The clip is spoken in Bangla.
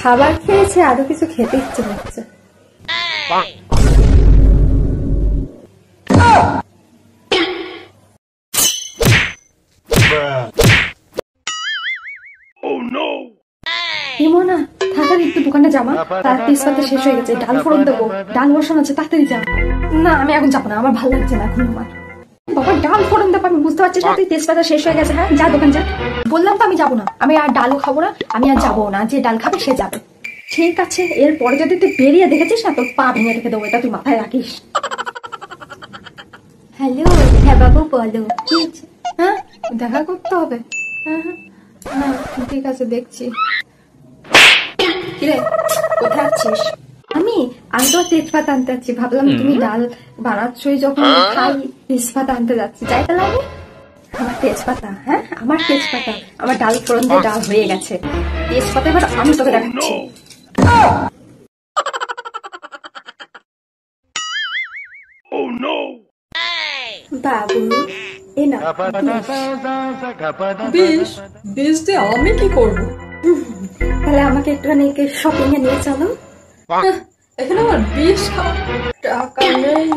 খাবার খেয়েছে, আরো কিছু খেতে ইচ্ছে হচ্ছে। না তাড়াতাড়ি একটু দোকানে জামা, তার তেজপাতা শেষ হয়ে গেছে, ডাল ফোড়ন দেবো, ডাল বসানো আছে, তাড়াতাড়ি যা। না আমি এখন যাবো না, আমার ভালো লাগছে না এখন। আমার বাবা ডাল ফোড়ন দেবো, আমি বুঝতে পারছিস না তুই তেজপাতা শেষ হয়ে গেছে। হ্যাঁ যা দোকান যা। বললাম তো আমি যাবো না, আমি আর ডালও খাবো না, আমি আর যাবো না, যে ডাল খাবে সে যাবে। ঠিক আছে, এরপরে যদি তুই বেরিয়ে দেখেছিস না তোর পা ভেঙে রেখে দেবো, এটা তুই মাথায় রাখিস। হ্যালো, হ্যাঁ বাবু বলো কি? হ্যাঁ দেখা করতে হবে। হ্যাঁ হ্যাঁ হ্যাঁ ঠিক আছে দেখছি। কিরে কোথায় আছিস? আমি আমি তো তেজপাতা আনতে যাচ্ছি, ভাবলাম তুমি ডাল বানাচ্ছই যখন খাই তেজপাতা আনতে যাচ্ছি, যাই তাহলে আমি। আমার তেজপাতা, হ্যাঁ আমার তেজপাতা, আমার ডাল ফোড়ন দিয়ে ডাল হয়ে গেছে, তেজপাতা এবার আমি তোকে দেখাচ্ছি। বাবু এ না বেশ বেশ দে, আমি কি করবো? তাহলে আমাকে একটুখানি শপিং এ নিয়ে চলো। এখানে আমার বেশ টাকা নেই।